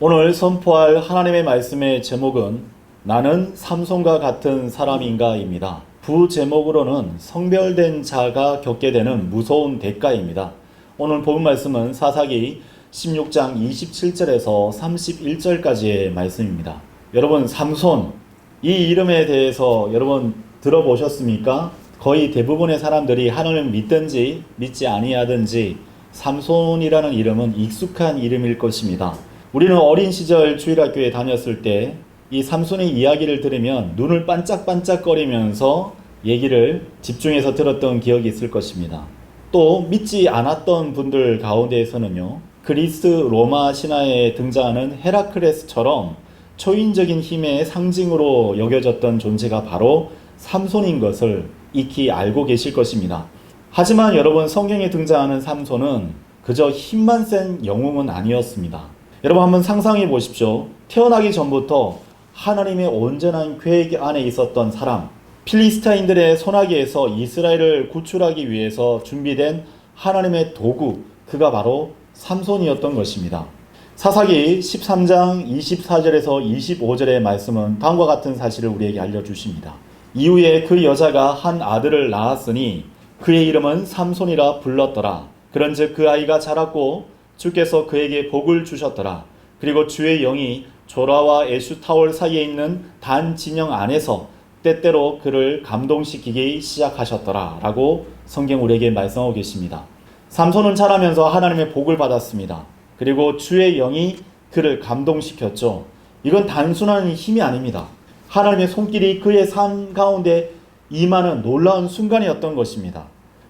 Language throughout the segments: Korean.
오늘 선포할 하나님의 말씀의 제목은 나는 삼손과 같은 사람인가입니다. 부제목으로는 성별된 자가 겪게 되는 무서운 대가입니다. 오늘 본 말씀은 사사기 16장 27절에서 31절까지의 말씀입니다. 여러분, 삼손, 이 이름에 대해서 여러분 들어보셨습니까? 거의 대부분의 사람들이 하나님을 믿든지 믿지 아니하든지 삼손이라는 이름은 익숙한 이름일 것입니다. 우리는 어린 시절 주일학교에 다녔을 때 이 삼손의 이야기를 들으면 눈을 반짝반짝거리면서 얘기를 집중해서 들었던 기억이 있을 것입니다. 또 믿지 않았던 분들 가운데에서는요, 그리스 로마 신화에 등장하는 헤라클레스처럼 초인적인 힘의 상징으로 여겨졌던 존재가 바로 삼손인 것을 익히 알고 계실 것입니다. 하지만 여러분, 성경에 등장하는 삼손은 그저 힘만 센 영웅은 아니었습니다. 여러분, 한번 상상해 보십시오. 태어나기 전부터 하나님의 온전한 계획 안에 있었던 사람, 필리스타인들의 손아귀에서 이스라엘을 구출하기 위해서 준비된 하나님의 도구, 그가 바로 삼손이었던 것입니다. 사사기 13장 24절에서 25절의 말씀은 다음과 같은 사실을 우리에게 알려주십니다. 이후에 그 여자가 한 아들을 낳았으니 그의 이름은 삼손이라 불렀더라. 그런즉 그 아이가 자랐고 주께서 그에게 복을 주셨더라. 그리고 주의 영이 조라와 에슈타올 사이에 있는 단 진영 안에서 때때로 그를 감동시키기 시작하셨더라 라고 성경 우리에게 말씀하고 계십니다. 삼손은 자라면서 하나님의 복을 받았습니다. 그리고 주의 영이 그를 감동시켰죠. 이건 단순한 힘이 아닙니다. 하나님의 손길이 그의 삶 가운데 임하는 놀라운 순간이었던 것입니다.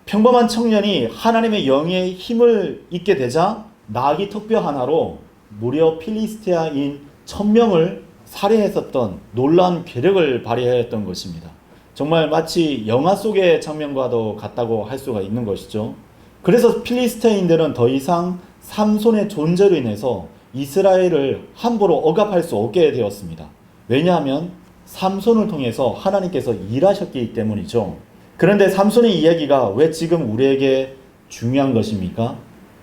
평범한 청년이 하나님의 영의 힘을 잊게 되자 나귀 턱뼈 하나로 무려 필리스티아인 1000명을 살해했었던 놀라운 괴력을 발휘하였던 것입니다. 정말 마치 영화 속의 장면과도 같다고 할 수가 있는 것이죠. 그래서 필리스티아인들은 더 이상 삼손의 존재로 인해서 이스라엘을 함부로 억압할 수 없게 되었습니다. 왜냐하면 삼손을 통해서 하나님께서 일하셨기 때문이죠. 그런데 삼손의 이야기가 왜 지금 우리에게 중요한 것입니까?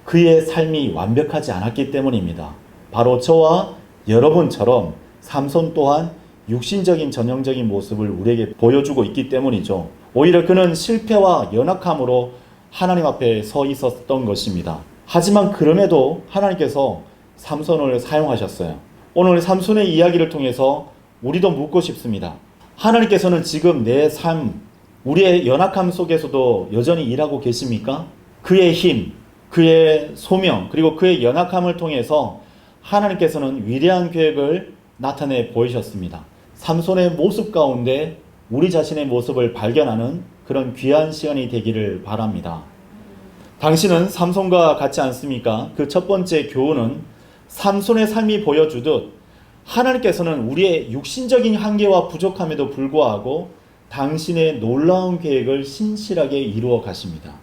그의 삶이 완벽하지 않았기 때문입니다. 바로 저와 여러분처럼 삼손 또한 육신적인 전형적인 모습을 우리에게 보여주고 있기 때문이죠. 오히려 그는 실패와 연약함으로 하나님 앞에 서 있었던 것입니다. 하지만 그럼에도 하나님께서 삼손을 사용하셨어요. 오늘 삼손의 이야기를 통해서 우리도 묻고 싶습니다. 하나님께서는 지금 내 삶, 우리의 연약함 속에서도 여전히 일하고 계십니까? 그의 힘, 그의 소명, 그리고 그의 연약함을 통해서 하나님께서는 위대한 계획을 나타내 보이셨습니다. 삼손의 모습 가운데 우리 자신의 모습을 발견하는 그런 귀한 시간이 되기를 바랍니다. 당신은 삼손과 같지 않습니까? 그 첫 번째 교훈은 삼손의 삶이 보여주듯 하나님께서는 우리의 육신적인 한계와 부족함에도 불구하고 당신의 놀라운 계획을 신실하게 이루어 가십니다.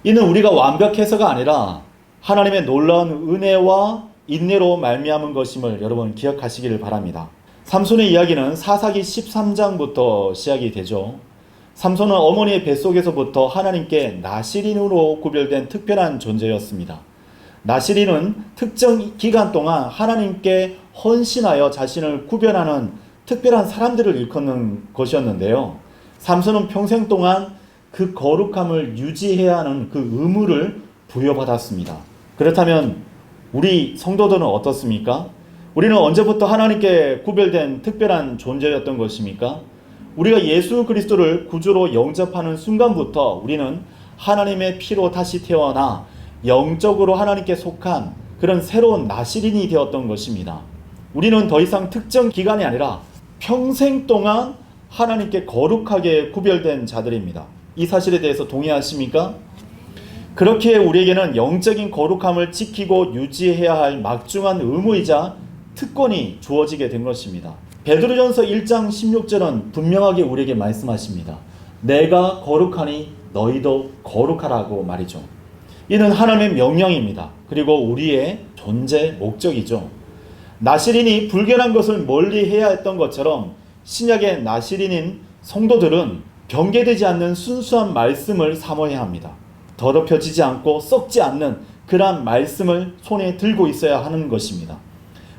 이는 우리가 완벽해서가 아니라 하나님의 놀라운 은혜와 인내로 말미암은 것임을 여러분 기억하시기를 바랍니다. 삼손의 이야기는 사사기 13장부터 시작이 되죠. 삼손은 어머니의 뱃속에서부터 하나님께 나시린으로 구별된 특별한 존재였습니다. 나시린은 특정 기간 동안 하나님께 헌신하여 자신을 구별하는 특별한 사람들을 일컫는 것이었는데요. 삼손은 평생 동안 그 거룩함을 유지해야 하는 그 의무를 부여받았습니다. 그렇다면 우리 성도들은 어떻습니까? 우리는 언제부터 하나님께 구별된 특별한 존재였던 것입니까? 우리가 예수 그리스도를 구주로 영접하는 순간부터 우리는 하나님의 피로 다시 태어나 영적으로 하나님께 속한 그런 새로운 나시린이 되었던 것입니다. 우리는 더 이상 특정 기간이 아니라 평생 동안 하나님께 거룩하게 구별된 자들입니다. 이 사실에 대해서 동의하십니까? 그렇게 우리에게는 영적인 거룩함을 지키고 유지해야 할 막중한 의무이자 특권이 주어지게 된 것입니다. 베드로전서 1장 16절은 분명하게 우리에게 말씀하십니다. 내가 거룩하니 너희도 거룩하라고 말이죠. 이는 하나님의 명령입니다. 그리고 우리의 존재 목적이죠. 나시린이 불결한 것을 멀리해야 했던 것처럼 신약의 나시린인 성도들은 경계되지 않는 순수한 말씀을 사모해야 합니다. 더럽혀지지 않고 썩지 않는 그러한 말씀을 손에 들고 있어야 하는 것입니다.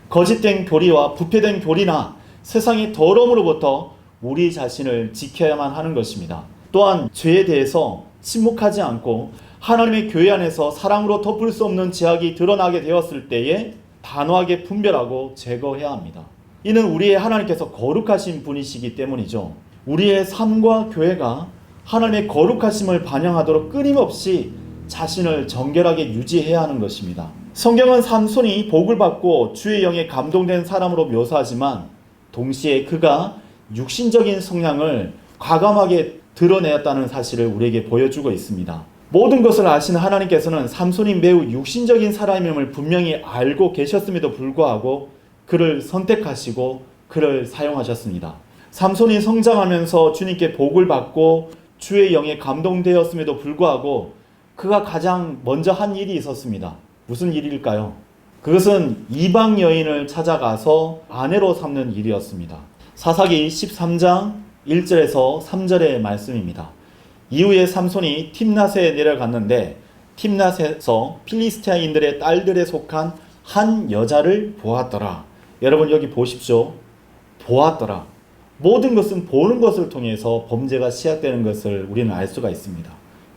거짓된 교리와 부패된 교리나 세상의 더러움으로부터 우리 자신을 지켜야만 하는 것입니다. 또한 죄에 대해서 침묵하지 않고 하나님의 교회 안에서 사랑으로 덮을 수 없는 죄악이 드러나게 되었을 때에 단호하게 분별하고 제거해야 합니다. 이는 우리의 하나님께서 거룩하신 분이시기 때문이죠. 우리의 삶과 교회가 하나님의 거룩하심을 반영하도록 끊임없이 자신을 정결하게 유지해야 하는 것입니다. 성경은 삼손이 복을 받고 주의 영에 감동된 사람으로 묘사하지만 동시에 그가 육신적인 성향을 과감하게 드러내었다는 사실을 우리에게 보여주고 있습니다. 모든 것을 아시는 하나님께서는 삼손이 매우 육신적인 사람임을 분명히 알고 계셨음에도 불구하고 그를 선택하시고 그를 사용하셨습니다. 삼손이 성장하면서 주님께 복을 받고 주의 영에 감동되었음에도 불구하고 그가 가장 먼저 한 일이 있었습니다. 무슨 일일까요? 그것은 이방 여인을 찾아가서 아내로 삼는 일이었습니다. 사사기 13장 1절에서 3절의 말씀입니다. 이후에 삼손이 팀낫에 내려갔는데 팀낫에서 필리스티아인들의 딸들에 속한 한 여자를 보았더라. 여러분 여기 보십시오. 보았더라. 모든 것은 보는 것을 통해서 범죄가 시작되는 것을 우리는 알 수가 있습니다.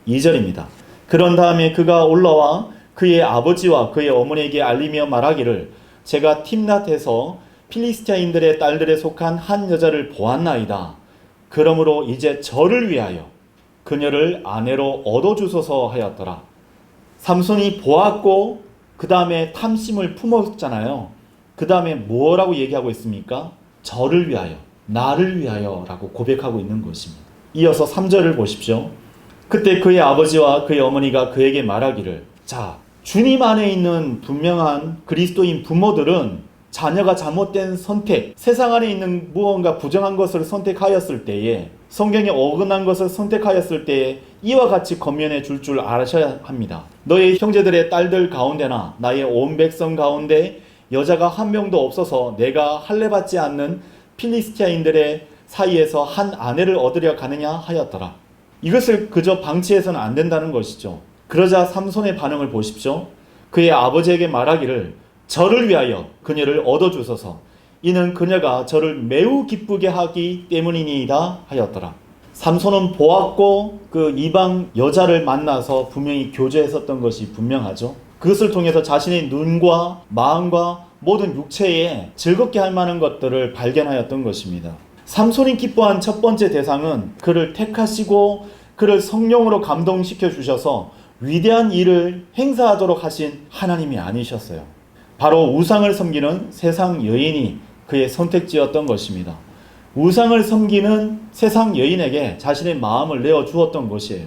2절입니다. 그런 다음에 그가 올라와 그의 아버지와 그의 어머니에게 알리며 말하기를 제가 팀낫에서 필리스티아인들의 딸들에 속한 한 여자를 보았나이다. 그러므로 이제 저를 위하여 그녀를 아내로 얻어주소서 하였더라. 삼손이 보았고 그 다음에 탐심을 품었잖아요. 그 다음에 뭐라고 얘기하고 있습니까? 저를 위하여, 나를 위하여 라고 고백하고 있는 것입니다. 이어서 3절을 보십시오. 그때 그의 아버지와 그의 어머니가 그에게 말하기를 자, 주님 안에 있는 분명한 그리스도인 부모들은 자녀가 잘못된 선택, 세상 안에 있는 무언가 부정한 것을 선택하였을 때에 성경에 어긋난 것을 선택하였을 때에 이와 같이 권면해 줄 아셔야 합니다. 너의 형제들의 딸들 가운데나 나의 온 백성 가운데 여자가 한 명도 없어서 내가 할례받지 않는 필리스티아인들의 사이에서 한 아내를 얻으려 가느냐 하였더라. 이것을 그저 방치해서는 안 된다는 것이죠. 그러자 삼손의 반응을 보십시오. 그의 아버지에게 말하기를 저를 위하여 그녀를 얻어주소서. 이는 그녀가 저를 매우 기쁘게 하기 때문이니이다 하였더라. 삼손은 보았고 그 이방 여자를 만나서 분명히 교제했었던 것이 분명하죠. 그것을 통해서 자신의 눈과 마음과 모든 육체에 즐겁게 할 만한 것들을 발견하였던 것입니다. 삼손이 기뻐한 첫 번째 대상은 그를 택하시고 그를 성령으로 감동시켜 주셔서 위대한 일을 행사하도록 하신 하나님이 아니셨어요. 바로 우상을 섬기는 세상 여인이 그의 선택지였던 것입니다. 우상을 섬기는 세상 여인에게 자신의 마음을 내어주었던 것이에요.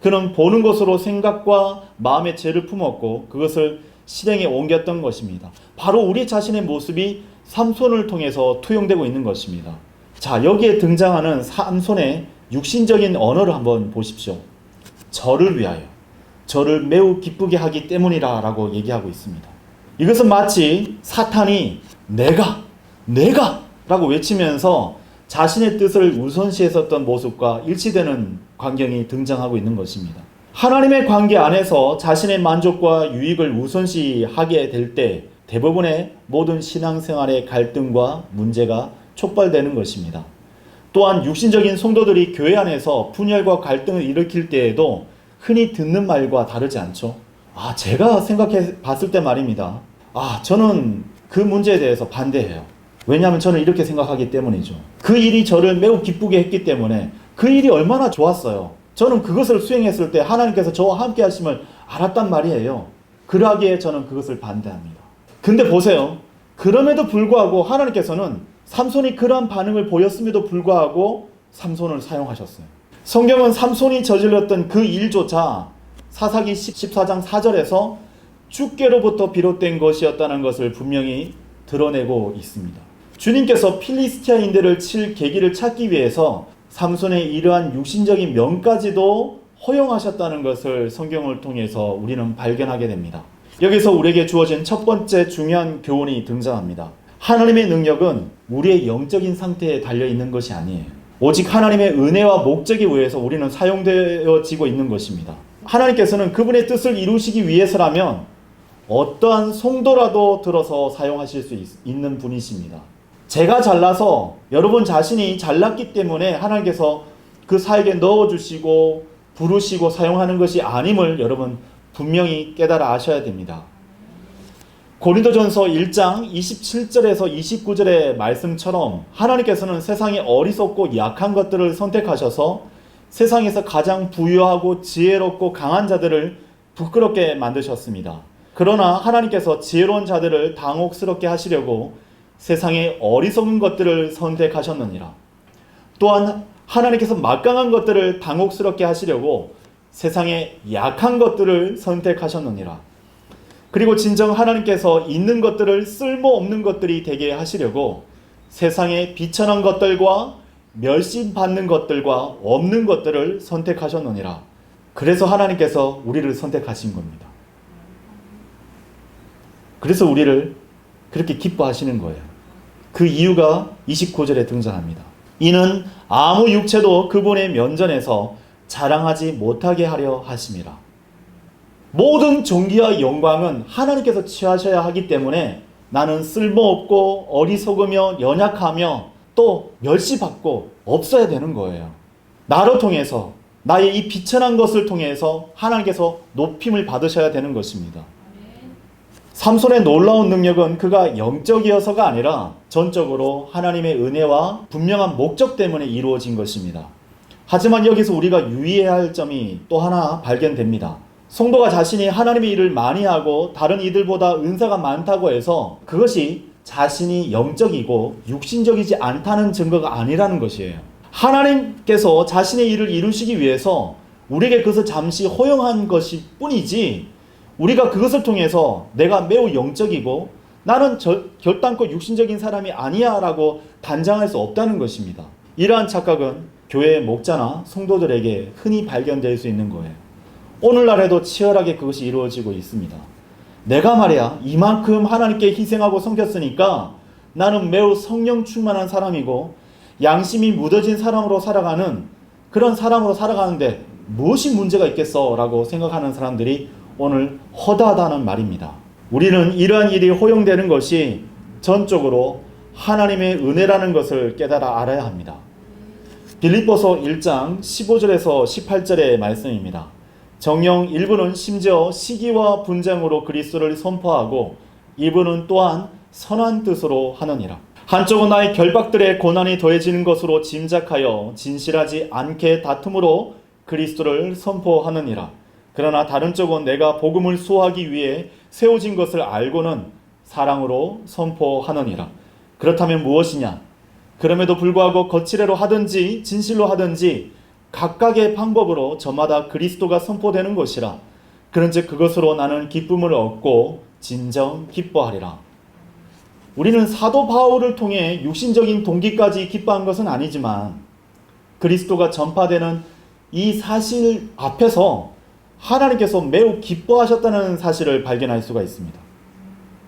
그는 보는 것으로 생각과 마음의 죄를 품었고 그것을 실행에 옮겼던 것입니다. 바로 우리 자신의 모습이 삼손을 통해서 투영되고 있는 것입니다. 자, 여기에 등장하는 삼손의 육신적인 언어를 한번 보십시오. 저를 위하여, 저를 매우 기쁘게 하기 때문이라 라고 얘기하고 있습니다. 이것은 마치 사탄이 내가 라고 외치면서 자신의 뜻을 우선시했었던 모습과 일치되는 광경이 등장하고 있는 것입니다. 하나님의 관계 안에서 자신의 만족과 유익을 우선시하게 될 때 대부분의 모든 신앙생활의 갈등과 문제가 촉발되는 것입니다. 또한 육신적인 성도들이 교회 안에서 분열과 갈등을 일으킬 때에도 흔히 듣는 말과 다르지 않죠. 제가 생각해 봤을 때 말입니다. 저는 그 문제에 대해서 반대해요. 왜냐하면 저는 이렇게 생각하기 때문이죠. 그 일이 저를 매우 기쁘게 했기 때문에 그 일이 얼마나 좋았어요. 저는 그것을 수행했을 때 하나님께서 저와 함께 하심을 알았단 말이에요. 그러하기에 저는 그것을 반대합니다. 근데 보세요. 그럼에도 불구하고 하나님께서는 삼손이 그러한 반응을 보였음에도 불구하고 삼손을 사용하셨어요. 성경은 삼손이 저질렀던 그 일조차 사사기 14장 4절에서 주께로부터 비롯된 것이었다는 것을 분명히 드러내고 있습니다. 주님께서 필리스티아인들을 칠 계기를 찾기 위해서 삼손의 이러한 육신적인 면까지도 허용하셨다는 것을 성경을 통해서 우리는 발견하게 됩니다. 여기서 우리에게 주어진 첫 번째 중요한 교훈이 등장합니다. 하나님의 능력은 우리의 영적인 상태에 달려있는 것이 아니에요. 오직 하나님의 은혜와 목적에 의해서 우리는 사용되어지고 있는 것입니다. 하나님께서는 그분의 뜻을 이루시기 위해서라면 어떠한 송도라도 들어서 사용하실 수 있는 분이십니다. 제가 잘나서 여러분 자신이 잘났기 때문에 하나님께서 그 사역에 넣어주시고 부르시고 사용하는 것이 아님을 여러분 분명히 깨달아 아셔야 됩니다. 고린도전서 1장 27절에서 29절의 말씀처럼 하나님께서는 세상에 어리석고 약한 것들을 선택하셔서 세상에서 가장 부유하고 지혜롭고 강한 자들을 부끄럽게 만드셨습니다. 그러나 하나님께서 지혜로운 자들을 당혹스럽게 하시려고 세상에 어리석은 것들을 선택하셨느니라. 또한 하나님께서 막강한 것들을 당혹스럽게 하시려고 세상에 약한 것들을 선택하셨느니라. 그리고 진정 하나님께서 있는 것들을 쓸모없는 것들이 되게 하시려고 세상에 비천한 것들과 멸시받는 것들과 없는 것들을 선택하셨느니라. 그래서 하나님께서 우리를 선택하신 겁니다. 그래서 우리를 그렇게 기뻐하시는 거예요. 그 이유가 29절에 등장합니다. 이는 아무 육체도 그분의 면전에서 자랑하지 못하게 하려 하심이라. 모든 존귀와 영광은 하나님께서 취하셔야 하기 때문에 나는 쓸모없고 어리석으며 연약하며 또 멸시받고 없어야 되는 거예요. 나를 통해서 나의 이 비천한 것을 통해서 하나님께서 높임을 받으셔야 되는 것입니다. 삼손의 놀라운 능력은 그가 영적이어서가 아니라 전적으로 하나님의 은혜와 분명한 목적 때문에 이루어진 것입니다. 하지만 여기서 우리가 유의해야 할 점이 또 하나 발견됩니다. 성도가 자신이 하나님의 일을 많이 하고 다른 이들보다 은사가 많다고 해서 그것이 자신이 영적이고 육신적이지 않다는 증거가 아니라는 것이에요. 하나님께서 자신의 일을 이루시기 위해서 우리에게 그것을 잠시 허용한 것이 뿐이지 우리가 그것을 통해서 내가 매우 영적이고 나는 결단코 육신적인 사람이 아니야 라고 단정할 수 없다는 것입니다. 이러한 착각은 교회의 목자나 성도들에게 흔히 발견될 수 있는 거예요. 오늘날에도 치열하게 그것이 이루어지고 있습니다. 내가 말이야 이만큼 하나님께 희생하고 섬겼으니까 나는 매우 성령 충만한 사람이고 양심이 묻어진 사람으로 살아가는 그런 사람으로 살아가는데 무엇이 문제가 있겠어 라고 생각하는 사람들이 오늘 허다하다는 말입니다. 우리는 이러한 일이 허용되는 것이 전적으로 하나님의 은혜라는 것을 깨달아 알아야 합니다. 빌립보서 1장 15절에서 18절의 말씀입니다. 정녕 일부는 심지어 시기와 분쟁으로 그리스도를 선포하고 일부는 또한 선한 뜻으로 하느니라. 한쪽은 나의 결박들의 고난이 더해지는 것으로 짐작하여 진실하지 않게 다툼으로 그리스도를 선포하느니라. 그러나 다른 쪽은 내가 복음을 수호하기 위해 세워진 것을 알고는 사랑으로 선포하느니라. 그렇다면 무엇이냐? 그럼에도 불구하고 거칠애로 하든지 진실로 하든지 각각의 방법으로 저마다 그리스도가 선포되는 것이라. 그런즉 그것으로 나는 기쁨을 얻고 진정 기뻐하리라. 우리는 사도 바울을 통해 육신적인 동기까지 기뻐한 것은 아니지만 그리스도가 전파되는 이 사실 앞에서 하나님께서 매우 기뻐하셨다는 사실을 발견할 수가 있습니다.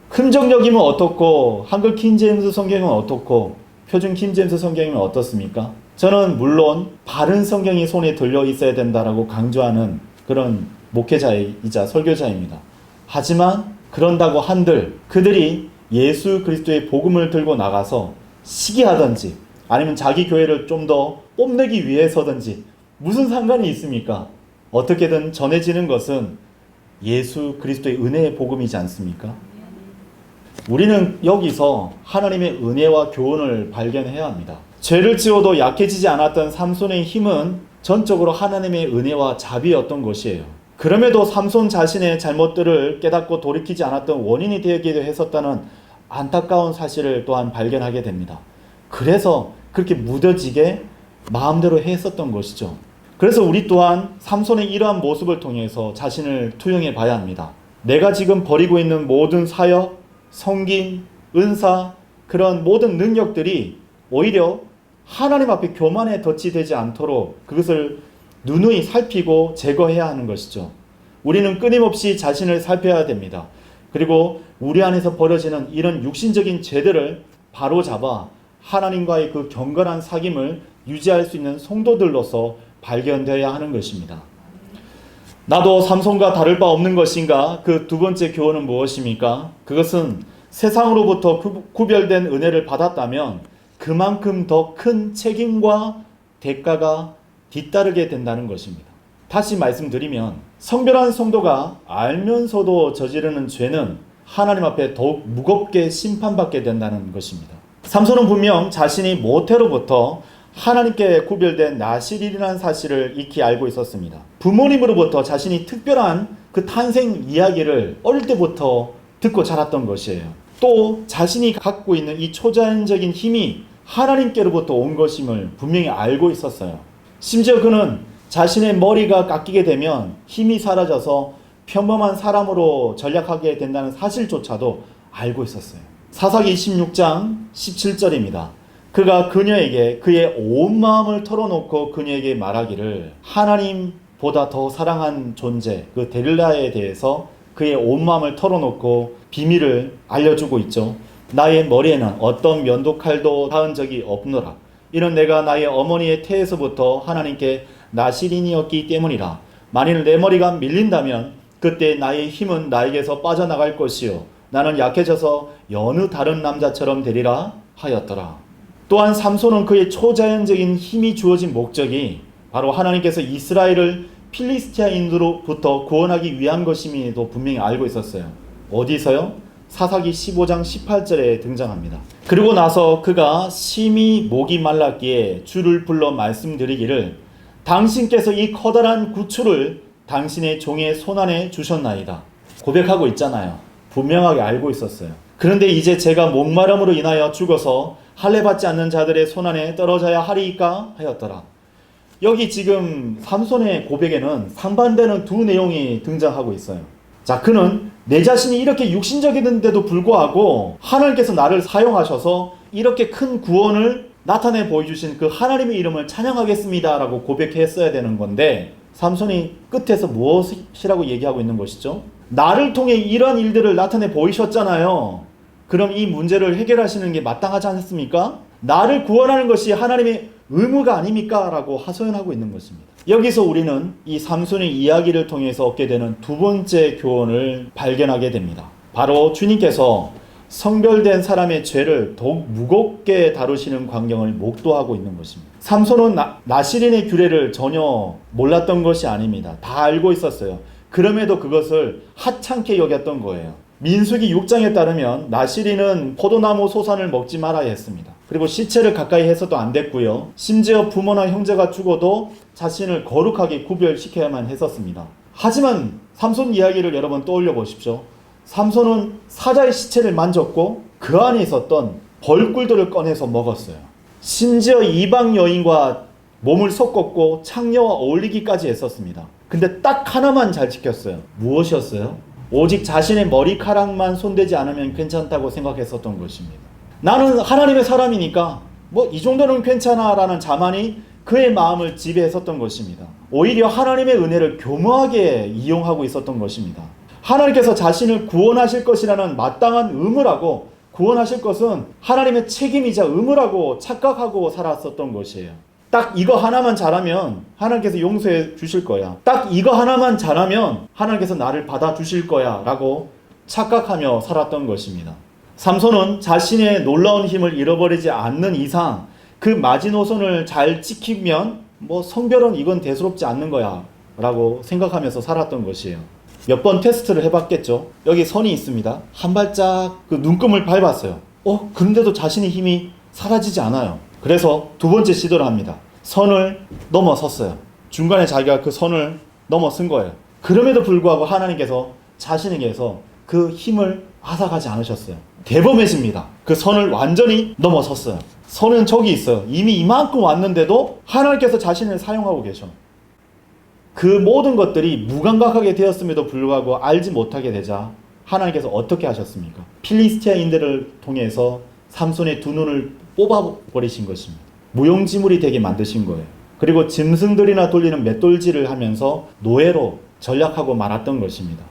흔적역이면 어떻고 한글 킹제임스 성경은 어떻고 표준 킹제임스 성경은 어떻습니까? 저는 물론 바른 성경이 손에 들려 있어야 된다라고 강조하는 그런 목회자이자 설교자입니다. 하지만 그런다고 한들 그들이 예수 그리스도의 복음을 들고 나가서 시기하든지 아니면 자기 교회를 좀 더 뽐내기 위해서든지 무슨 상관이 있습니까? 어떻게든 전해지는 것은 예수 그리스도의 은혜의 복음이지 않습니까? 우리는 여기서 하나님의 은혜와 교훈을 발견해야 합니다. 죄를 지어도 약해지지 않았던 삼손의 힘은 전적으로 하나님의 은혜와 자비였던 것이에요. 그럼에도 삼손 자신의 잘못들을 깨닫고 돌이키지 않았던 원인이 되기도 했었다는 안타까운 사실을 또한 발견하게 됩니다. 그래서 그렇게 무뎌지게 마음대로 했었던 것이죠. 그래서 우리 또한 삼손의 이러한 모습을 통해서 자신을 투영해 봐야 합니다. 내가 지금 벌이고 있는 모든 사역, 성김, 은사, 그런 모든 능력들이 오히려 하나님 앞에 교만에 덫이 되지 않도록 그것을 누누이 살피고 제거해야 하는 것이죠. 우리는 끊임없이 자신을 살펴야 됩니다. 그리고 우리 안에서 벌어지는 이런 육신적인 죄들을 바로잡아 하나님과의 그 경건한 사귐을 유지할 수 있는 성도들로서 발견되어야 하는 것입니다. 나도 삼손과 다를 바 없는 것인가? 그 두 번째 교훈은 무엇입니까? 그것은 세상으로부터 구별된 은혜를 받았다면 그만큼 더 큰 책임과 대가가 뒤따르게 된다는 것입니다. 다시 말씀드리면 성별한 성도가 알면서도 저지르는 죄는 하나님 앞에 더욱 무겁게 심판받게 된다는 것입니다. 삼손은 분명 자신이 모태로부터 하나님께 구별된 나실이라는 사실을 익히 알고 있었습니다. 부모님으로부터 자신이 특별한 그 탄생 이야기를 어릴 때부터 듣고 자랐던 것이에요. 또 자신이 갖고 있는 이 초자연적인 힘이 하나님께로부터 온 것임을 분명히 알고 있었어요. 심지어 그는 자신의 머리가 깎이게 되면 힘이 사라져서 평범한 사람으로 전락하게 된다는 사실조차도 알고 있었어요. 사사기 26장 17절입니다. 그가 그녀에게 그의 온 마음을 털어놓고 그녀에게 말하기를 하나님보다 더 사랑한 존재 그 데릴라에 대해서 그의 온 마음을 털어놓고 비밀을 알려주고 있죠. 나의 머리에는 어떤 면도칼도 닿은 적이 없노라. 이는 내가 나의 어머니의 태에서부터 하나님께 나실인이었기 때문이라. 만일 내 머리가 밀린다면 그때 나의 힘은 나에게서 빠져나갈 것이요 나는 약해져서 여느 다른 남자처럼 되리라 하였더라. 또한 삼손은 그의 초자연적인 힘이 주어진 목적이 바로 하나님께서 이스라엘을 필리스티아인으로부터 구원하기 위한 것임에도 분명히 알고 있었어요. 어디서요? 사사기 15장 18절에 등장합니다. 그리고 나서 그가 심히 목이 말랐기에 주를 불러 말씀드리기를 당신께서 이 커다란 구추를 당신의 종의 손안에 주셨나이다. 고백하고 있잖아요. 분명하게 알고 있었어요. 그런데 이제 제가 목마름으로 인하여 죽어서 할례받지 않는 자들의 손안에 떨어져야 하리이까 하였더라. 여기 지금 삼손의 고백에는 상반되는 두 내용이 등장하고 있어요. 자, 그는 내 자신이 이렇게 육신적인데도 불구하고 하나님께서 나를 사용하셔서 이렇게 큰 구원을 나타내 보여주신 그 하나님의 이름을 찬양하겠습니다 라고 고백했어야 되는 건데 삼손이 끝에서 무엇이라고 얘기하고 있는 것이죠? 나를 통해 이러한 일들을 나타내 보이셨잖아요. 그럼 이 문제를 해결하시는 게 마땅하지 않습니까? 나를 구원하는 것이 하나님의 의무가 아닙니까? 라고 하소연하고 있는 것입니다. 여기서 우리는 이 삼손의 이야기를 통해서 얻게 되는 두 번째 교훈을 발견하게 됩니다. 바로 주님께서 성별된 사람의 죄를 더욱 무겁게 다루시는 광경을 목도하고 있는 것입니다. 삼손은 나실인의 규례를 전혀 몰랐던 것이 아닙니다. 다 알고 있었어요. 그럼에도 그것을 하찮게 여겼던 거예요. 민수기 6장에 따르면 나실인은 포도나무 소산을 먹지 말아야 했습니다. 그리고 시체를 가까이 해서도 안 됐고요. 심지어 부모나 형제가 죽어도 자신을 거룩하게 구별시켜야만 했었습니다. 하지만 삼손 이야기를 여러분 떠올려 보십시오. 삼손은 사자의 시체를 만졌고 그 안에 있었던 벌꿀들을 꺼내서 먹었어요. 심지어 이방 여인과 몸을 섞었고 창녀와 어울리기까지 했었습니다. 근데 딱 하나만 잘 지켰어요. 무엇이었어요? 오직 자신의 머리카락만 손대지 않으면 괜찮다고 생각했었던 것입니다. 나는 하나님의 사람이니까 뭐 이 정도는 괜찮아 라는 자만이 그의 마음을 지배했었던 것입니다. 오히려 하나님의 은혜를 교묘하게 이용하고 있었던 것입니다. 하나님께서 자신을 구원하실 것이라는 마땅한 의무라고, 구원하실 것은 하나님의 책임이자 의무라고 착각하고 살았었던 것이에요. 딱 이거 하나만 잘하면 하나님께서 용서해 주실 거야. 딱 이거 하나만 잘하면 하나님께서 나를 받아주실 거야 라고 착각하며 살았던 것입니다. 삼손은 자신의 놀라운 힘을 잃어버리지 않는 이상 그 마지노선을 잘 지키면 뭐 성별은 이건 대수롭지 않는 거야 라고 생각하면서 살았던 것이에요. 몇 번 테스트를 해봤겠죠. 여기 선이 있습니다. 한 발짝 그 눈금을 밟았어요. 그런데도 자신의 힘이 사라지지 않아요. 그래서 두 번째 시도를 합니다. 선을 넘어섰어요. 중간에 자기가 그 선을 넘어선 거예요. 그럼에도 불구하고 하나님께서 자신에게서 그 힘을 앗아가지 않으셨어요. 대범해집니다. 그 선을 완전히 넘어섰어요. 선은 저기 있어요. 이미 이만큼 왔는데도 하나님께서 자신을 사용하고 계셔. 그 모든 것들이 무감각하게 되었음에도 불구하고 알지 못하게 되자 하나님께서 어떻게 하셨습니까? 필리스티아인들을 통해서 삼손의 두 눈을 뽑아버리신 것입니다. 무용지물이 되게 만드신 거예요. 그리고 짐승들이나 돌리는 맷돌질을 하면서 노예로 전락하고 말았던 것입니다.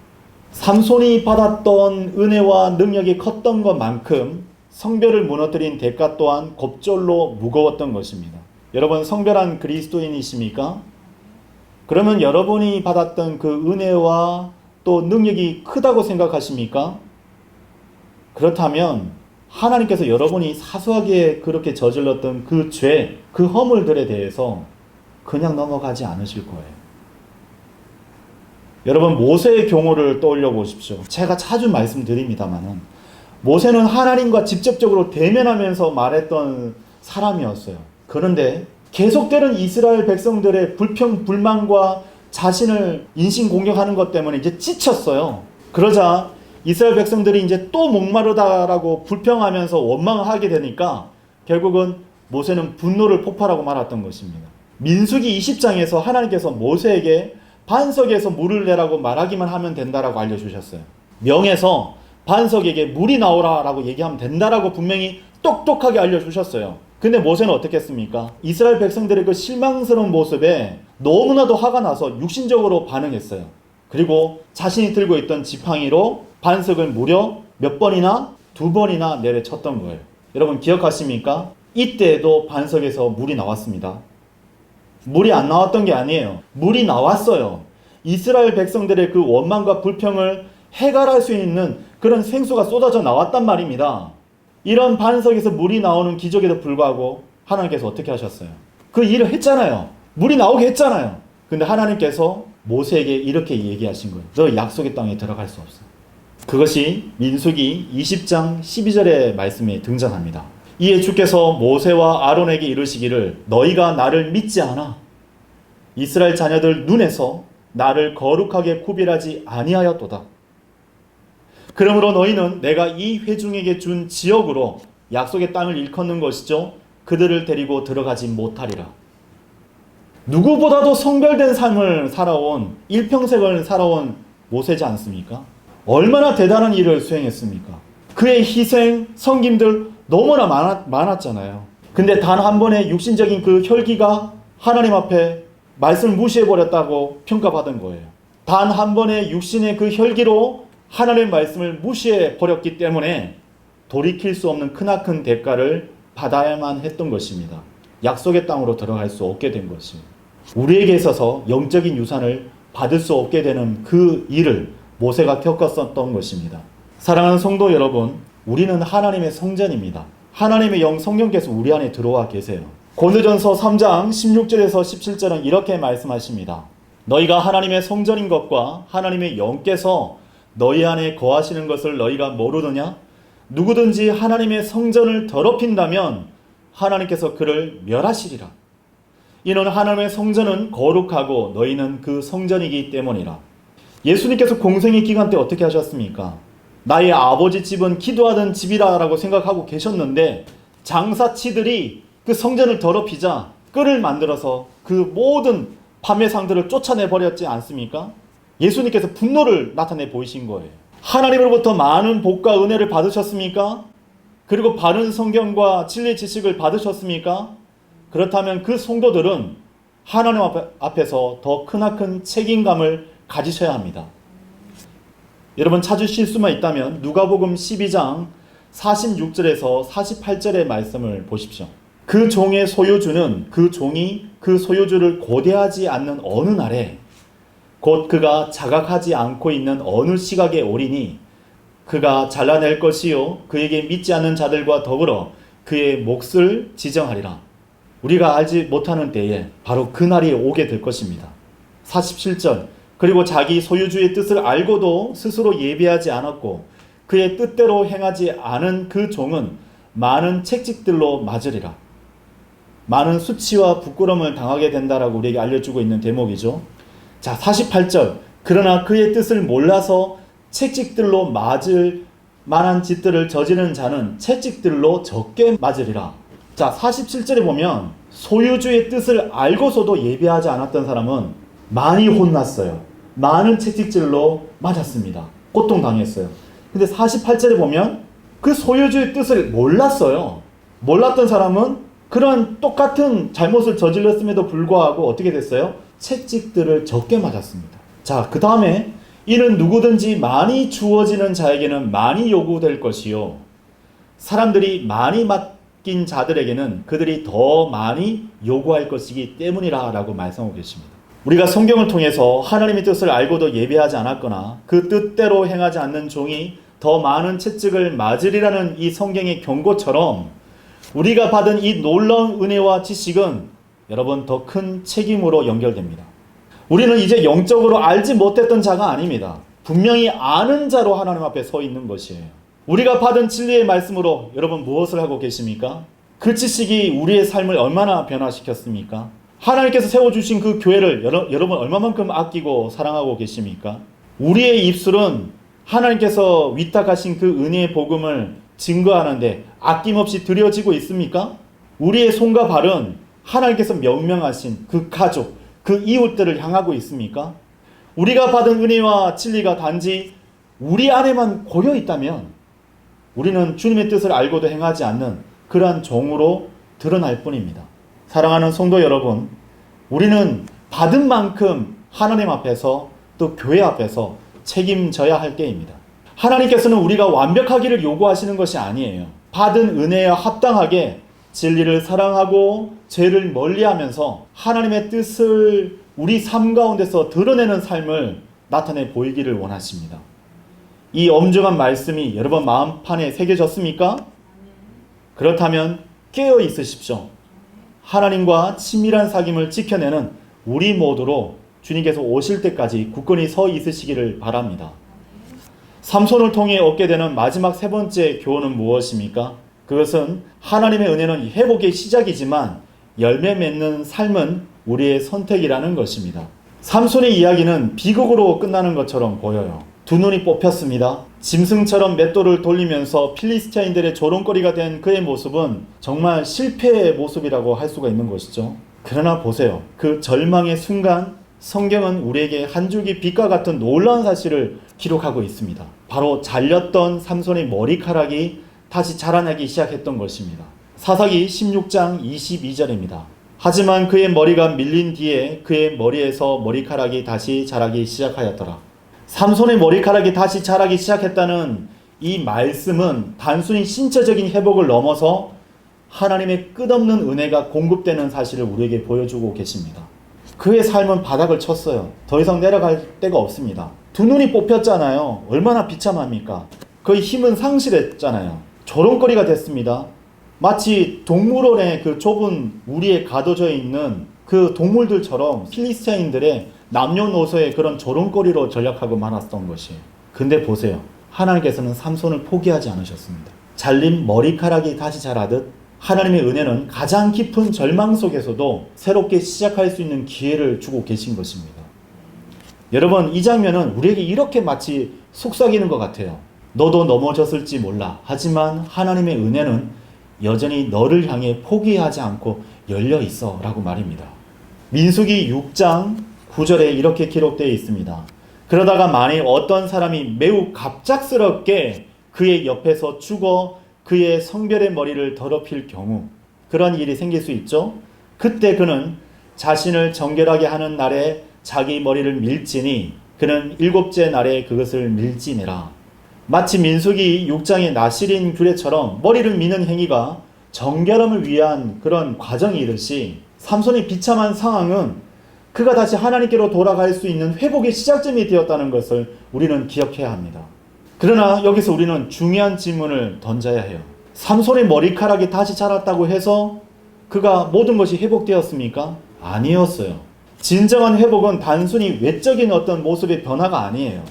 삼손이 받았던 은혜와 능력이 컸던 것만큼 성별을 무너뜨린 대가 또한 곱절로 무거웠던 것입니다. 여러분 성별한 그리스도인이십니까? 그러면 여러분이 받았던 그 은혜와 또 능력이 크다고 생각하십니까? 그렇다면 하나님께서 여러분이 사소하게 그렇게 저질렀던 그 죄, 그 허물들에 대해서 그냥 넘어가지 않으실 거예요. 여러분, 모세의 경우를 떠올려 보십시오. 제가 자주 말씀드립니다만은 모세는 하나님과 직접적으로 대면하면서 말했던 사람이었어요. 그런데 계속되는 이스라엘 백성들의 불평, 불만과 자신을 인신공격하는 것 때문에 이제 지쳤어요. 그러자 이스라엘 백성들이 이제 또 목마르다라고 불평하면서 원망하게 되니까 결국은 모세는 분노를 폭발하고 말았던 것입니다. 민수기 20장에서 하나님께서 모세에게 반석에서 물을 내라고 말하기만 하면 된다라고 알려주셨어요. 명에서 반석에게 물이 나오라라고 얘기하면 된다라고 분명히 똑똑하게 알려주셨어요. 근데 모세는 어떻게 했습니까? 이스라엘 백성들의 그 실망스러운 모습에 너무나도 화가 나서 육신적으로 반응했어요. 그리고 자신이 들고 있던 지팡이로 반석을 무려 몇 번이나? 2번이나 내려쳤던 거예요. 여러분 기억하십니까? 이때에도 반석에서 물이 나왔습니다. 물이 안 나왔던 게 아니에요. 물이 나왔어요. 이스라엘 백성들의 그 원망과 불평을 해결할 수 있는 그런 생수가 쏟아져 나왔단 말입니다. 이런 반석에서 물이 나오는 기적에도 불구하고 하나님께서 어떻게 하셨어요? 그 일을 했잖아요. 물이 나오게 했잖아요. 근데 하나님께서 모세에게 이렇게 얘기하신 거예요. 너 약속의 땅에 들어갈 수 없어. 그것이 민수기 20장 12절의 말씀에 등장합니다. 이에 주께서 모세와 아론에게 이르시기를 너희가 나를 믿지 않아 이스라엘 자녀들 눈에서 나를 거룩하게 구별하지 아니하였도다. 그러므로 너희는 내가 이 회중에게 준 지역으로 약속의 땅을 일컫는 것이죠. 그들을 데리고 들어가지 못하리라. 누구보다도 성별된 삶을 살아온 일평생을 살아온 모세지 않습니까? 얼마나 대단한 일을 수행했습니까? 그의 희생, 섬김들 너무나 많았잖아요. 근데 단 한 번의 육신적인 그 혈기가 하나님 앞에 말씀을 무시해버렸다고 평가받은 거예요. 단 한 번의 육신의 그 혈기로 하나님의 말씀을 무시해버렸기 때문에 돌이킬 수 없는 크나큰 대가를 받아야만 했던 것입니다. 약속의 땅으로 들어갈 수 없게 된 것입니다. 우리에게 있어서 영적인 유산을 받을 수 없게 되는 그 일을 모세가 겪었었던 것입니다. 사랑하는 성도 여러분, 우리는 하나님의 성전입니다. 하나님의 영 성령께서 우리 안에 들어와 계세요. 고린도전서 3장 16절에서 17절은 이렇게 말씀하십니다. 너희가 하나님의 성전인 것과 하나님의 영께서 너희 안에 거하시는 것을 너희가 모르느냐? 누구든지 하나님의 성전을 더럽힌다면 하나님께서 그를 멸하시리라. 이는 하나님의 성전은 거룩하고 너희는 그 성전이기 때문이라. 예수님께서 공생의 기간 때 어떻게 하셨습니까? 나의 아버지 집은 기도하던 집이라 라고 생각하고 계셨는데 장사치들이 그 성전을 더럽히자 끈을 만들어서 그 모든 판매상들을 쫓아내버렸지 않습니까? 예수님께서 분노를 나타내 보이신 거예요. 하나님으로부터 많은 복과 은혜를 받으셨습니까? 그리고 바른 성경과 진리 지식을 받으셨습니까? 그렇다면 그 성도들은 하나님 앞에서 더 크나큰 책임감을 가지셔야 합니다. 여러분 찾으실 수만 있다면 누가복음 12장 46절에서 48절의 말씀을 보십시오. 그 종의 소유주는 그 종이 그 소유주를 고대하지 않는 어느 날에 곧 그가 자각하지 않고 있는 어느 시각에 오리니 그가 잘라낼 것이요 그에게 믿지 않는 자들과 더불어 그의 몫을 지정하리라. 우리가 알지 못하는 때에 바로 그 날이 오게 될 것입니다. 47절 그리고 자기 소유주의 뜻을 알고도 스스로 예비하지 않았고 그의 뜻대로 행하지 않은 그 종은 많은 책찍들로 맞으리라. 많은 수치와 부끄러움을 당하게 된다라고 우리에게 알려주고 있는 대목이죠. 자, 48절 그러나 그의 뜻을 몰라서 채찍들로 맞을 만한 짓들을 저지르는 자는 채찍들로 적게 맞으리라. 자, 47절에 보면 소유주의 뜻을 알고서도 예비하지 않았던 사람은 많이 혼났어요. 많은 채찍질로 맞았습니다. 고통당했어요. 근데 48절에 보면 그 소유주의 뜻을 몰랐어요. 몰랐던 사람은 그런 똑같은 잘못을 저질렀음에도 불구하고 어떻게 됐어요? 채찍들을 적게 맞았습니다. 자, 그 다음에 이는 누구든지 많이 주어지는 자에게는 많이 요구될 것이요 사람들이 많이 맡긴 자들에게는 그들이 더 많이 요구할 것이기 때문이라 라고 말씀하고 계십니다. 우리가 성경을 통해서 하나님의 뜻을 알고도 예배하지 않았거나 그 뜻대로 행하지 않는 종이 더 많은 채찍을 맞으리라는 이 성경의 경고처럼 우리가 받은 이 놀라운 은혜와 지식은 여러분 더 큰 책임으로 연결됩니다. 우리는 이제 영적으로 알지 못했던 자가 아닙니다. 분명히 아는 자로 하나님 앞에 서 있는 것이에요. 우리가 받은 진리의 말씀으로 여러분 무엇을 하고 계십니까? 그 지식이 우리의 삶을 얼마나 변화시켰습니까? 하나님께서 세워주신 그 교회를 여러분 얼마만큼 아끼고 사랑하고 계십니까? 우리의 입술은 하나님께서 위탁하신 그 은혜의 복음을 증거하는데 아낌없이 드려지고 있습니까? 우리의 손과 발은 하나님께서 명명하신 그 가족, 그 이웃들을 향하고 있습니까? 우리가 받은 은혜와 진리가 단지 우리 안에만 고여 있다면 우리는 주님의 뜻을 알고도 행하지 않는 그러한 종으로 드러날 뿐입니다. 사랑하는 성도 여러분, 우리는 받은 만큼 하나님 앞에서 또 교회 앞에서 책임져야 할 때입니다. 하나님께서는 우리가 완벽하기를 요구하시는 것이 아니에요. 받은 은혜에 합당하게 진리를 사랑하고 죄를 멀리하면서 하나님의 뜻을 우리 삶 가운데서 드러내는 삶을 나타내 보이기를 원하십니다. 이 엄중한 말씀이 여러분 마음판에 새겨졌습니까? 그렇다면 깨어 있으십시오. 하나님과 친밀한 사귐을 지켜내는 우리 모두로 주님께서 오실 때까지 굳건히 서 있으시기를 바랍니다. 삼손을 통해 얻게 되는 마지막 세 번째 교훈은 무엇입니까? 그것은 하나님의 은혜는 회복의 시작이지만 열매 맺는 삶은 우리의 선택이라는 것입니다. 삼손의 이야기는 비극으로 끝나는 것처럼 보여요. 두 눈이 뽑혔습니다. 짐승처럼 맷돌을 돌리면서 필리스티아인들의 조롱거리가 된 그의 모습은 정말 실패의 모습이라고 할 수가 있는 것이죠. 그러나 보세요. 그 절망의 순간 성경은 우리에게 한 줄기 빛과 같은 놀라운 사실을 기록하고 있습니다. 바로 잘렸던 삼손의 머리카락이 다시 자라나기 시작했던 것입니다. 사사기 16장 22절입니다. 하지만 그의 머리가 밀린 뒤에 그의 머리에서 머리카락이 다시 자라기 시작하였더라. 삼손의 머리카락이 다시 자라기 시작했다는 이 말씀은 단순히 신체적인 회복을 넘어서 하나님의 끝없는 은혜가 공급되는 사실을 우리에게 보여주고 계십니다. 그의 삶은 바닥을 쳤어요. 더 이상 내려갈 데가 없습니다. 두 눈이 뽑혔잖아요. 얼마나 비참합니까? 그의 힘은 상실했잖아요. 조롱거리가 됐습니다. 마치 동물원의 그 좁은 우리에 가둬져 있는 그 동물들처럼 필리스티아인들의 남녀노소의 그런 조롱거리로 전락하고 말았던 것이에요. 근데 보세요. 하나님께서는 삼손을 포기하지 않으셨습니다. 잘린 머리카락이 다시 자라듯 하나님의 은혜는 가장 깊은 절망 속에서도 새롭게 시작할 수 있는 기회를 주고 계신 것입니다. 여러분, 이 장면은 우리에게 이렇게 마치 속삭이는 것 같아요. 너도 넘어졌을지 몰라. 하지만 하나님의 은혜는 여전히 너를 향해 포기하지 않고 열려 있어 라고 말입니다. 민수기 6장 9절에 이렇게 기록되어 있습니다. 그러다가 만일 어떤 사람이 매우 갑작스럽게 그의 옆에서 죽어 그의 성별의 머리를 더럽힐 경우, 그런 일이 생길 수 있죠. 그때 그는 자신을 정결하게 하는 날에 자기 머리를 밀지니 그는 일곱째 날에 그것을 밀지니라. 마치 민수기 6장의 나실인 규례처럼 머리를 미는 행위가 정결함을 위한 그런 과정이듯이 삼손의 비참한 상황은 그가 다시 하나님께로 돌아갈 수 있는 회복의 시작점이 되었다는 것을 우리는 기억해야 합니다. 그러나 여기서 우리는 중요한 질문을 던져야 해요. 삼손의 머리카락이 다시 자랐다고 해서 그가 모든 것이 회복되었습니까? 아니었어요. 진정한 회복은 단순히 외적인 어떤 모습의 변화가 아니에요.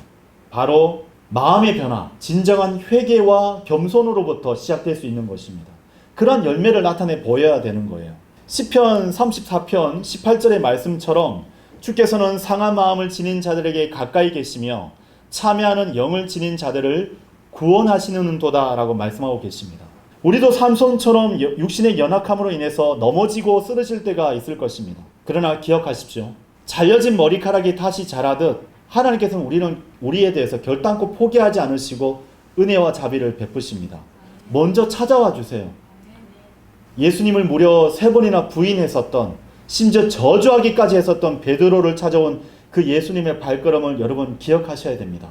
바로 마음의 변화, 진정한 회개와 겸손으로부터 시작될 수 있는 것입니다. 그런 열매를 나타내 보여야 되는 거예요. 시편 34편 18절의 말씀처럼 주께서는 상한 마음을 지닌 자들에게 가까이 계시며 참회하는 영을 지닌 자들을 구원하시는 도다 라고 말씀하고 계십니다. 우리도 삼손처럼 육신의 연약함으로 인해서 넘어지고 쓰러질 때가 있을 것입니다. 그러나 기억하십시오. 잘려진 머리카락이 다시 자라듯 하나님께서는 우리에 대해서 결단코 포기하지 않으시고 은혜와 자비를 베푸십니다. 먼저 찾아와 주세요. 예수님을 무려 3번이나 부인했었던, 심지어 저주하기까지 했었던 베드로를 찾아온 그 예수님의 발걸음을 여러분 기억하셔야 됩니다.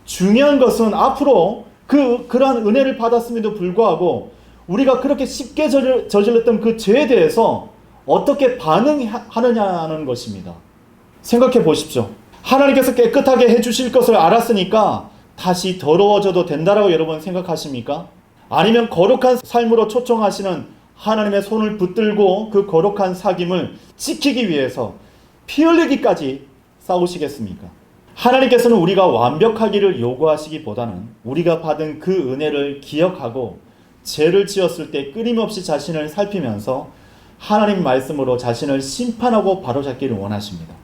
중요한 것은 앞으로 그러한 은혜를 받았음에도 불구하고 우리가 그렇게 쉽게 저질렀던 그 죄에 대해서 어떻게 반응하느냐는 것입니다. 생각해 보십시오. 하나님께서 깨끗하게 해주실 것을 알았으니까 다시 더러워져도 된다라고 여러분 생각하십니까? 아니면 거룩한 삶으로 초청하시는 하나님의 손을 붙들고 그 거룩한 사귐을 지키기 위해서 피 흘리기까지 싸우시겠습니까? 하나님께서는 우리가 완벽하기를 요구하시기보다는 우리가 받은 그 은혜를 기억하고 죄를 지었을 때 끊임없이 자신을 살피면서 하나님 말씀으로 자신을 심판하고 바로잡기를 원하십니다.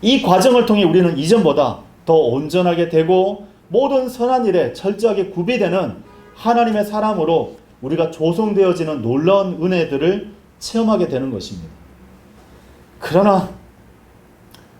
이 과정을 통해 우리는 이전보다 더 온전하게 되고 모든 선한 일에 철저하게 구비되는 하나님의 사람으로 우리가 조성되어지는 놀라운 은혜들을 체험하게 되는 것입니다. 그러나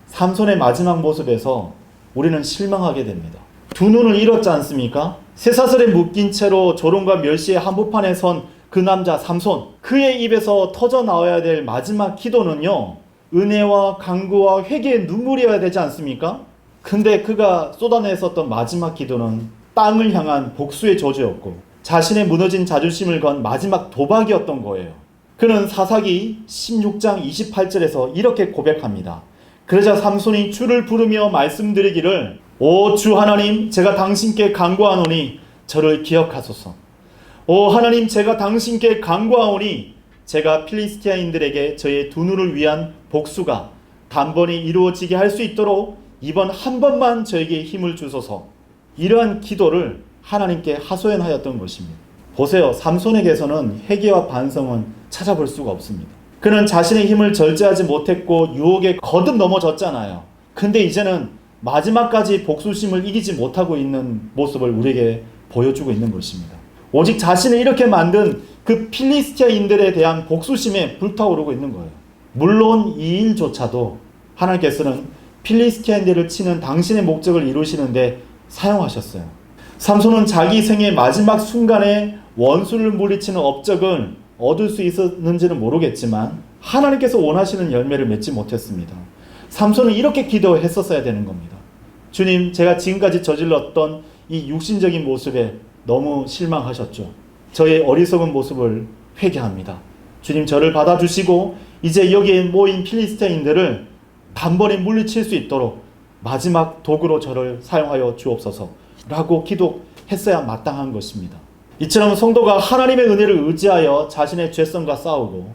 삼손의 마지막 모습에서 우리는 실망하게 됩니다. 두 눈을 잃었지 않습니까? 쇠사슬에 묶인 채로 조롱과 멸시의 한복판에 선 그 남자 삼손, 그의 입에서 터져 나와야 될 마지막 기도는요, 은혜와 간구와 회개의 눈물이어야 되지 않습니까? 근데 그가 쏟아냈었던 마지막 기도는 땅을 향한 복수의 저주였고 자신의 무너진 자존심을 건 마지막 도박이었던 거예요. 그는 사사기 16장 28절에서 이렇게 고백합니다. 그러자 삼손이 주를 부르며 말씀드리기를, 오 주 하나님, 제가 당신께 간구하노니 저를 기억하소서. 오 하나님, 제가 당신께 간구하오니 제가 필리스티아인들에게 저의 두 눈을 위한 복수가 단번에 이루어지게 할 수 있도록 이번 한 번만 저에게 힘을 주소서. 이러한 기도를 하나님께 하소연하였던 것입니다. 보세요. 삼손에게서는 회개와 반성은 찾아볼 수가 없습니다. 그는 자신의 힘을 절제하지 못했고 유혹에 거듭 넘어졌잖아요. 근데 이제는 마지막까지 복수심을 이기지 못하고 있는 모습을 우리에게 보여주고 있는 것입니다. 오직 자신을 이렇게 만든 그 필리스티아인들에 대한 복수심에 불타오르고 있는 거예요. 물론 이 일조차도 하나님께서는 필리스티아인들을 치는 당신의 목적을 이루시는데 사용하셨어요. 삼손은 자기 생의 마지막 순간에 원수를 물리치는 업적을 얻을 수 있었는지는 모르겠지만 하나님께서 원하시는 열매를 맺지 못했습니다. 삼손은 이렇게 기도했었어야 되는 겁니다. 주님, 제가 지금까지 저질렀던 이 육신적인 모습에 너무 실망하셨죠. 저의 어리석은 모습을 회개합니다. 주님, 저를 받아주시고 이제 여기에 모인 필리스티아인들을 단번에 물리칠 수 있도록 마지막 도구로 저를 사용하여 주옵소서 라고 기도했어야 마땅한 것입니다. 이처럼 성도가 하나님의 은혜를 의지하여 자신의 죄성과 싸우고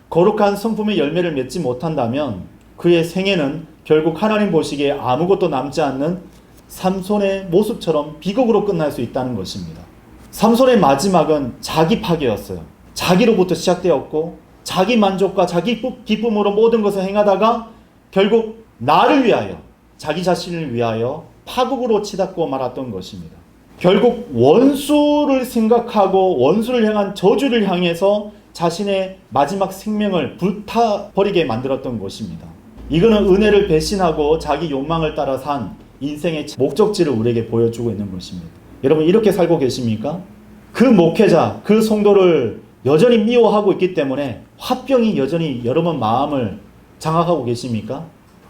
거룩한 성품의 열매를 맺지 못한다면 그의 생애는 결국 하나님 보시기에 아무것도 남지 않는 삼손의 모습처럼 비극으로 끝날 수 있다는 것입니다. 삼손의 마지막은 자기 파괴였어요. 자기로부터 시작되었고 자기 만족과 자기 기쁨으로 모든 것을 행하다가 결국 나를 위하여, 자기 자신을 위하여 파국으로 치닫고 말았던 것입니다. 결국 원수를 생각하고 원수를 향한 저주를 향해서 자신의 마지막 생명을 불타버리게 만들었던 것입니다. 이거는 은혜를 배신하고 자기 욕망을 따라 산 인생의 목적지를 우리에게 보여주고 있는 것입니다. 여러분, 이렇게 살고 계십니까? 그 목회자, 그 성도를 여전히 미워하고 있기 때문에 화병이 여전히 여러분 마음을 장악하고 계십니까?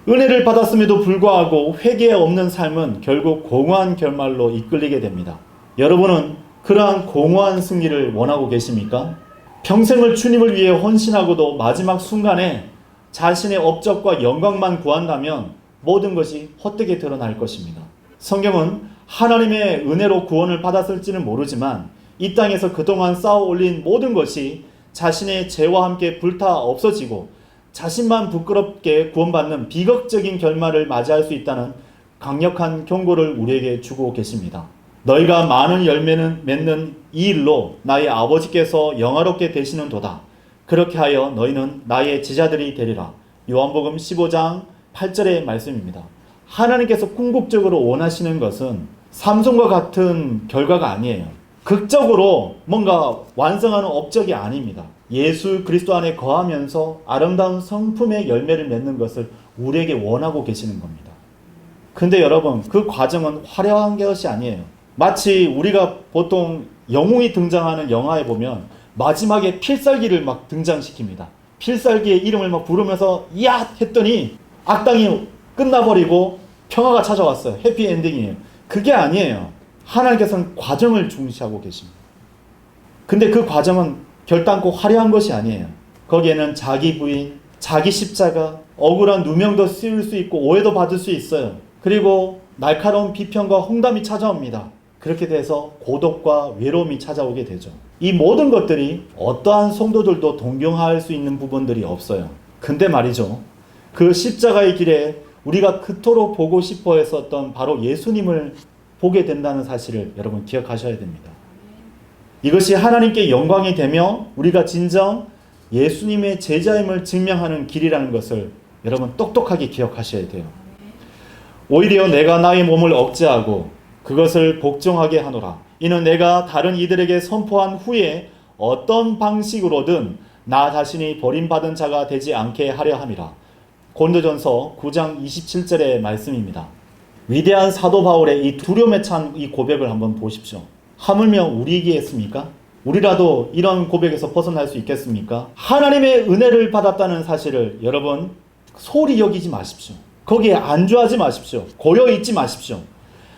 은혜를 받았음에도 불구하고 회개 없는 삶은 결국 공허한 결말로 이끌리게 됩니다. 여러분은 그러한 공허한 승리를 원하고 계십니까? 평생을 주님을 위해 헌신하고도 마지막 순간에 자신의 업적과 영광만 구한다면 모든 것이 헛되게 드러날 것입니다. 성경은 하나님의 은혜로 구원을 받았을지는 모르지만 이 땅에서 그동안 쌓아 올린 모든 것이 자신의 죄와 함께 불타 없어지고 자신만 부끄럽게 구원받는 비극적인 결말을 맞이할 수 있다는 강력한 경고를 우리에게 주고 계십니다. 너희가 많은 열매는 맺는 이 일로 나의 아버지께서 영화롭게 되시는도다. 그렇게 하여 너희는 나의 제자들이 되리라. 요한복음 15장 8절의 말씀입니다. 하나님께서 궁극적으로 원하시는 것은 삼손과 같은 결과가 아니에요. 극적으로 뭔가 완성하는 업적이 아닙니다. 예수 그리스도 안에 거하면서 아름다운 성품의 열매를 맺는 것을 우리에게 원하고 계시는 겁니다. 근데 여러분, 그 과정은 화려한 것이 아니에요. 마치 우리가 보통 영웅이 등장하는 영화에 보면 마지막에 필살기를 막 등장시킵니다. 필살기의 이름을 막 부르면서 야! 했더니 악당이 끝나버리고 평화가 찾아왔어요. 해피엔딩이에요. 그게 아니에요. 하나님께서는 과정을 중시하고 계십니다. 근데 그 과정은 결단코 화려한 것이 아니에요. 거기에는 자기 부인, 자기 십자가, 억울한 누명도 씌울 수 있고 오해도 받을 수 있어요. 그리고 날카로운 비평과 홍담이 찾아옵니다. 그렇게 돼서 고독과 외로움이 찾아오게 되죠. 이 모든 것들이 어떠한 성도들도 동경할 수 있는 부분들이 없어요. 근데 말이죠, 그 십자가의 길에 우리가 그토록 보고 싶어 했었던 바로 예수님을 보게 된다는 사실을 여러분 기억하셔야 됩니다. 이것이 하나님께 영광이 되며 우리가 진정 예수님의 제자임을 증명하는 길이라는 것을 여러분 똑똑하게 기억하셔야 돼요. 오히려 내가 나의 몸을 억제하고 그것을 복종하게 하노라. 이는 내가 다른 이들에게 선포한 후에 어떤 방식으로든 나 자신이 버림받은 자가 되지 않게 하려 함이라. 고린도전서 9장 27절의 말씀입니다. 위대한 사도 바울의 이 두려움에 찬 이 고백을 한번 보십시오. 하물며 우리이겠습니까? 우리라도 이런 고백에서 벗어날 수 있겠습니까? 하나님의 은혜를 받았다는 사실을 여러분 소홀히 여기지 마십시오. 거기에 안주하지 마십시오. 고여있지 마십시오.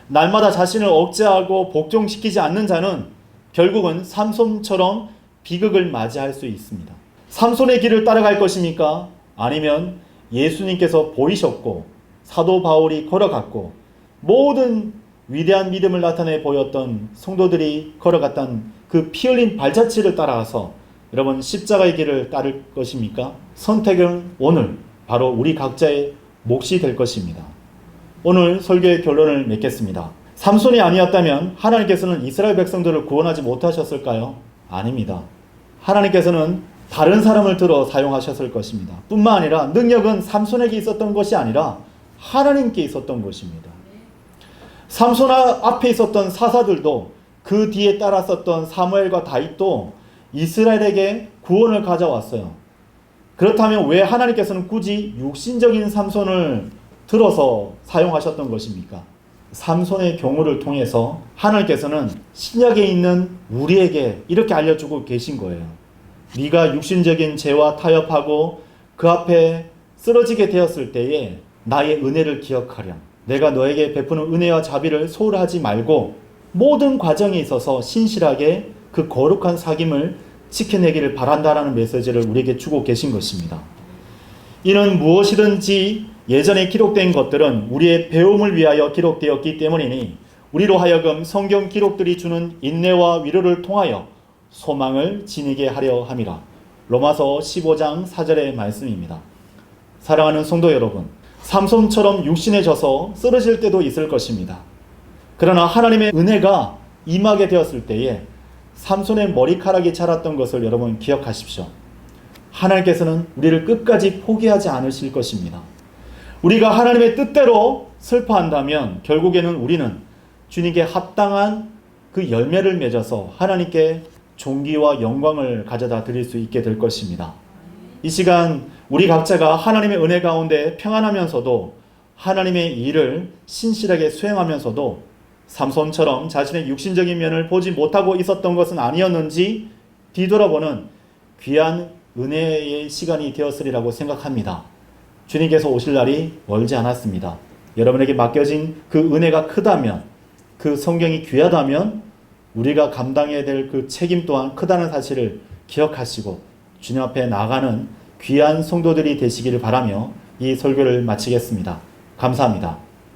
날마다 자신을 억제하고 복종시키지 않는 자는 결국은 삼손처럼 비극을 맞이할 수 있습니다. 삼손의 길을 따라갈 것입니까? 아니면 예수님께서 보이셨고 사도 바울이 걸어갔고 모든 위대한 믿음을 나타내 보였던 성도들이 걸어갔던 그 피 흘린 발자취를 따라가서 여러분 십자가의 길을 따를 것입니까? 선택은 오늘 바로 우리 각자의 몫이 될 것입니다. 오늘 설교의 결론을 맺겠습니다. 삼손이 아니었다면 하나님께서는 이스라엘 백성들을 구원하지 못하셨을까요? 아닙니다. 하나님께서는 다른 사람을 들어 사용하셨을 것입니다. 뿐만 아니라 능력은 삼손에게 있었던 것이 아니라 하나님께 있었던 것입니다. 삼손 앞에 있었던 사사들도 그 뒤에 따랐었던 사무엘과 다윗도 이스라엘에게 구원을 가져왔어요. 그렇다면 왜 하나님께서는 굳이 육신적인 삼손을 들어서 사용하셨던 것입니까? 삼손의 경우를 통해서 하나님께서는 신약에 있는 우리에게 이렇게 알려주고 계신 거예요. 네가 육신적인 죄와 타협하고 그 앞에 쓰러지게 되었을 때에 나의 은혜를 기억하렴. 내가 너에게 베푸는 은혜와 자비를 소홀하지 말고 모든 과정에 있어서 신실하게 그 거룩한 사귐을 지켜내기를 바란다라는 메시지를 우리에게 주고 계신 것입니다. 이는 무엇이든지 예전에 기록된 것들은 우리의 배움을 위하여 기록되었기 때문이니 우리로 하여금 성경 기록들이 주는 인내와 위로를 통하여 소망을 지니게 하려 함이라. 로마서 15장 4절의 말씀입니다. 사랑하는 성도 여러분, 삼손처럼 육신에 져서 쓰러질 때도 있을 것입니다. 그러나 하나님의 은혜가 임하게 되었을 때에 삼손의 머리카락이 자랐던 것을 여러분 기억하십시오. 하나님께서는 우리를 끝까지 포기하지 않으실 것입니다. 우리가 하나님의 뜻대로 슬퍼한다면 결국에는 우리는 주님께 합당한 그 열매를 맺어서 하나님께 존귀와 영광을 가져다 드릴 수 있게 될 것입니다. 이 시간 우리 각자가 하나님의 은혜 가운데 평안하면서도 하나님의 일을 신실하게 수행하면서도 삼손처럼 자신의 육신적인 면을 보지 못하고 있었던 것은 아니었는지 뒤돌아보는 귀한 은혜의 시간이 되었으리라고 생각합니다. 주님께서 오실 날이 멀지 않았습니다. 여러분에게 맡겨진 그 은혜가 크다면, 그 성경이 귀하다면 우리가 감당해야 될 그 책임 또한 크다는 사실을 기억하시고 주님 앞에 나아가는 귀한 성도들이 되시기를 바라며 이 설교를 마치겠습니다. 감사합니다.